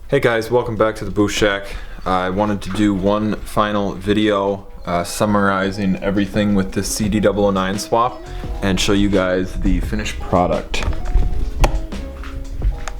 Hey guys, welcome back to the Booth Shack. I wanted to do one final video summarizing everything with this CD009 swap and show you guys the finished product.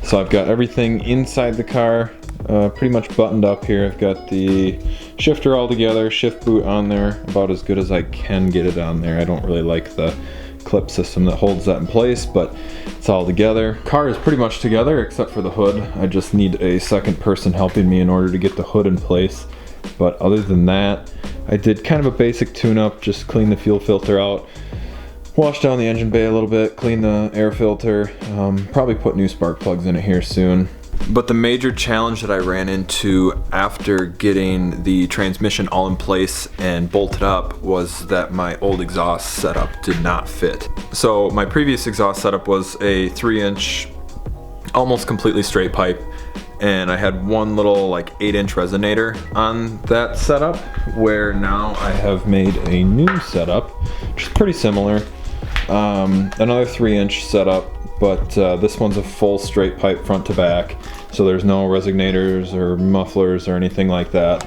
So I've got everything inside the car pretty much buttoned up here. I've got the shifter all together, shift boot on there, about as good as I can get it on there. I don't really like the clip system that holds that in place, but it's all together. Car is pretty much together except for the hood. I just need a second person helping me in order to get the hood in place. But other than that, I did kind of a basic tune-up, just clean the fuel filter out, wash down the engine bay a little bit, clean the air filter, probably put new spark plugs in it here soon. But the major challenge that I ran into after getting the transmission all in place and bolted up was that my old exhaust setup did not fit. So my previous exhaust setup was a 3-inch, almost completely straight pipe, and I had one little like 8-inch resonator on that setup, where now I have made a new setup, which is pretty similar. Another 3-inch setup, but this one's a full straight pipe front to back, so there's no resonators or mufflers or anything like that.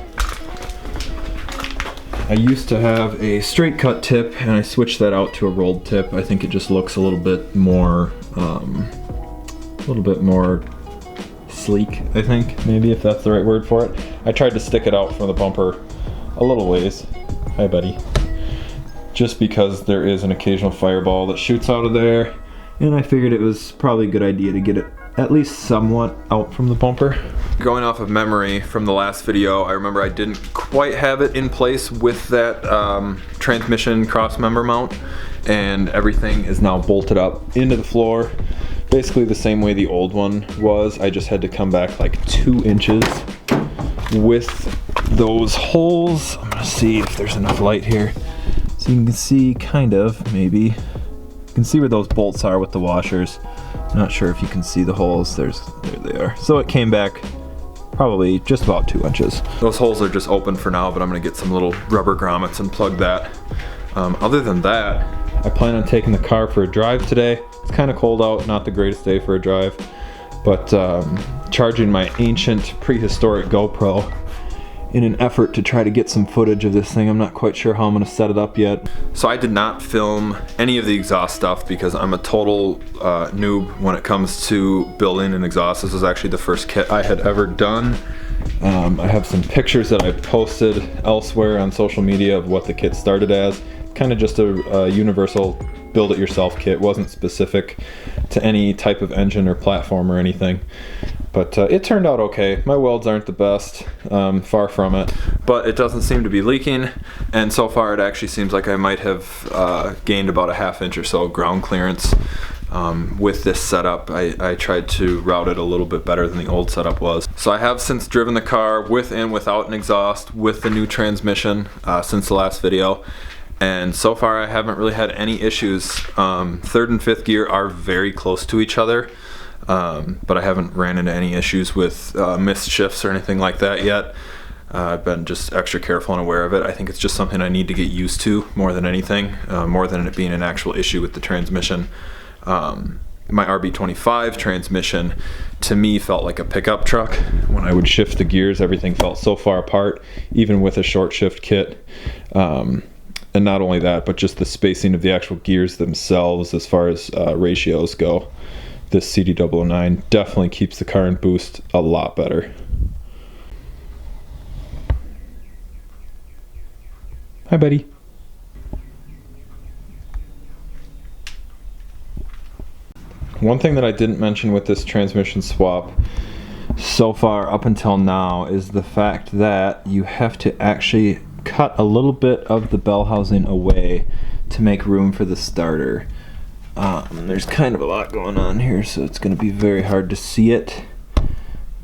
I used to have a straight cut tip and I switched that out to a rolled tip. I think it just looks a little bit more sleek, I think, maybe, if that's the right word for it. I tried to stick it out from the bumper a little ways. Hi buddy. Just because there is an occasional fireball that shoots out of there, and I figured it was probably a good idea to get it at least somewhat out from the bumper. Going off of memory from the last video, I remember I didn't quite have it in place with that transmission cross member mount, and everything is now bolted up into the floor basically the same way the old one was. I just had to come back like 2 inches with those holes. I'm gonna see if there's enough light here so you can see, kind of, maybe. You can see where those bolts are with the washers. Not sure if you can see the holes. There they are. So it came back probably just about 2 inches. Those holes are just open for now, but I'm gonna get some little rubber grommets and plug that. Other than that, I plan on taking the car for a drive today. It's kind of cold out, not the greatest day for a drive, but charging my ancient prehistoric GoPro in an effort to try to get some footage of this thing. I'm not quite sure how I'm gonna set it up yet. So I did not film any of the exhaust stuff because I'm a total noob when it comes to building an exhaust. This was actually the first kit I had ever done. I have some pictures that I posted elsewhere on social media of what the kit started as. Kind of just a universal build-it-yourself kit. Wasn't specific to any type of engine or platform or anything. But it turned out okay. My welds aren't the best, far from it. But it doesn't seem to be leaking, and so far it actually seems like I might have gained about a ½ inch or so ground clearance with this setup. I tried to route it a little bit better than the old setup was. So I have since driven the car with and without an exhaust, with the new transmission since the last video. And so far I haven't really had any issues. Third and fifth gear are very close to each other, but I haven't ran into any issues with missed shifts or anything like that yet. I've been just extra careful and aware of it. I think it's just something I need to get used to more than anything, more than it being an actual issue with the transmission. My RB25 transmission to me felt like a pickup truck. When I would shift the gears, everything felt so far apart, even with a short shift kit. And not only that, but just the spacing of the actual gears themselves as far as ratios go. This CD009 definitely keeps the car in boost a lot better. Hi buddy. One thing that I didn't mention with this transmission swap so far up until now is the fact that you have to actually cut a little bit of the bell housing away to make room for the starter. There's kind of a lot going on here, so it's going to be very hard to see it,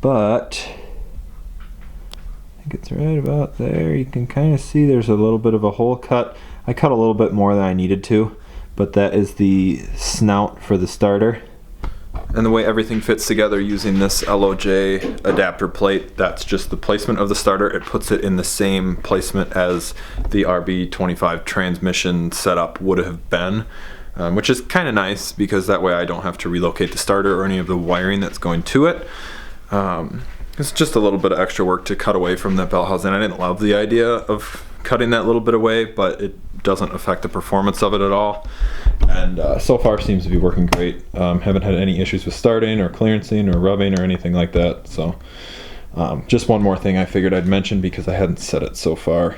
but I think it's right about there. You can kind of see there's a little bit of a hole cut. I cut a little bit more than I needed to, but that is the snout for the starter. And the way everything fits together using this LOJ adapter plate, that's just the placement of the starter. It puts it in the same placement as the RB25 transmission setup would have been, which is kind of nice because that way I don't have to relocate the starter or any of the wiring that's going to it. It's just a little bit of extra work to cut away from that belt housing. I didn't love the idea of cutting that little bit away, but it doesn't affect the performance of it at all. And so far seems to be working great. Haven't had any issues with starting or clearancing or rubbing or anything like that. So just one more thing I figured I'd mention because I hadn't said it so far.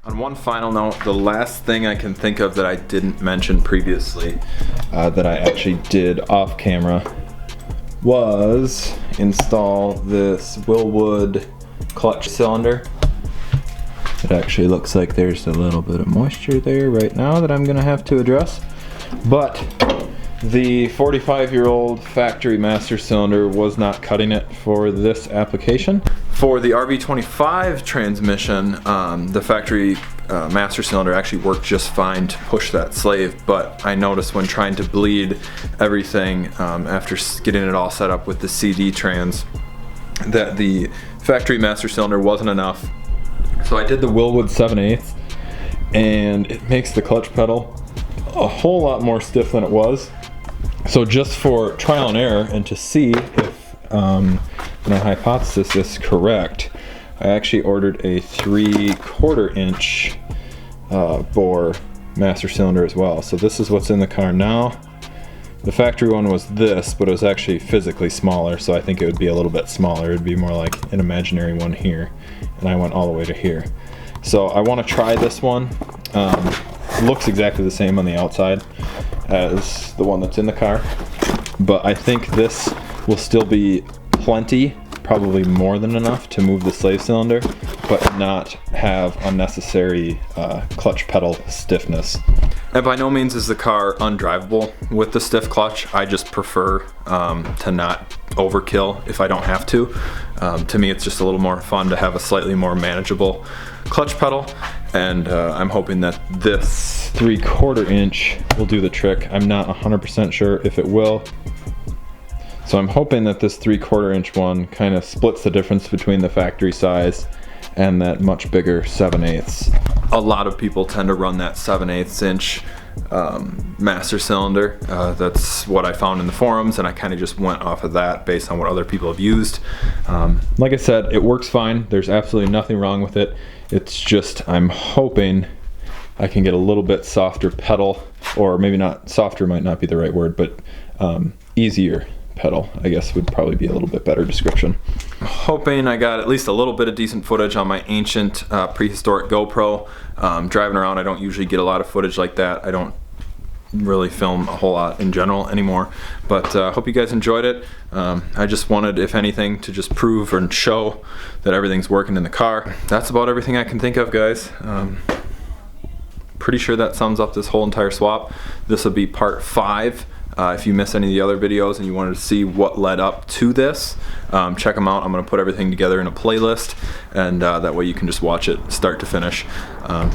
On one final note, the last thing I can think of that I didn't mention previously, that I actually did off camera, was install this Wilwood clutch cylinder. It actually looks like there's a little bit of moisture there right now that I'm gonna have to address. But the 45-year-old factory master cylinder was not cutting it for this application. For the RB25 transmission, the factory master cylinder actually worked just fine to push that slave, but I noticed when trying to bleed everything after getting it all set up with the CD trans that the factory master cylinder wasn't enough. So I did the Wilwood 7/8, and it makes the clutch pedal a whole lot more stiff than it was. So just for trial and error and to see if my hypothesis is correct, I actually ordered a 3/4 inch bore master cylinder as well. So this is what's in the car now. The factory one was this, but it was actually physically smaller, so I think it would be a little bit smaller. It'd be more like an imaginary one here, and I went all the way to here. So I want to try this one. Looks exactly the same on the outside as the one that's in the car. But I think this will still be plenty, probably more than enough to move the slave cylinder, but not have unnecessary clutch pedal stiffness. And by no means is the car undrivable with the stiff clutch. I just prefer to not overkill if I don't have to. To me, it's just a little more fun to have a slightly more manageable clutch pedal, and I'm hoping that this 3/4 inch will do the trick. I'm not 100% sure if it will. So I'm hoping that this 3/4 inch one kind of splits the difference between the factory size and that much bigger 7/8. A lot of people tend to run that 7/8 inch master cylinder. That's what I found in the forums, and I kind of just went off of that based on what other people have used. Like I said, it works fine. There's absolutely nothing wrong with it. It's just I'm hoping I can get a little bit softer pedal, or maybe not softer, might not be the right word, but easier pedal, I guess, would probably be a little bit better description. I'm hoping I got at least a little bit of decent footage on my ancient prehistoric GoPro. Driving around, I don't usually get a lot of footage like that. I don't really film a whole lot in general anymore, but hope you guys enjoyed it. I just wanted, if anything, to just prove and show that everything's working in the car. That's about everything I can think of, guys. Pretty sure that sums up this whole entire swap. This will be part 5. If you missed any of the other videos and you wanted to see what led up to this, check them out. I'm going to put everything together in a playlist, and that way you can just watch it start to finish.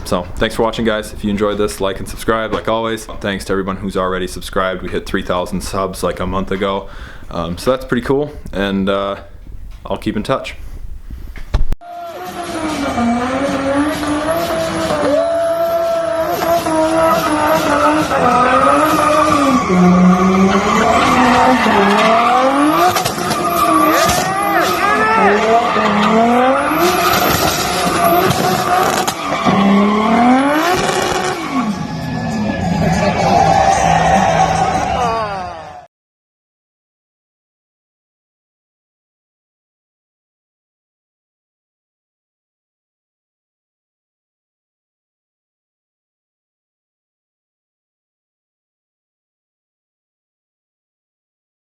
So thanks for watching, guys. If you enjoyed this, like and subscribe like always. Thanks to everyone who's already subscribed. We hit 3,000 subs like a month ago, so that's pretty cool, and I'll keep in touch.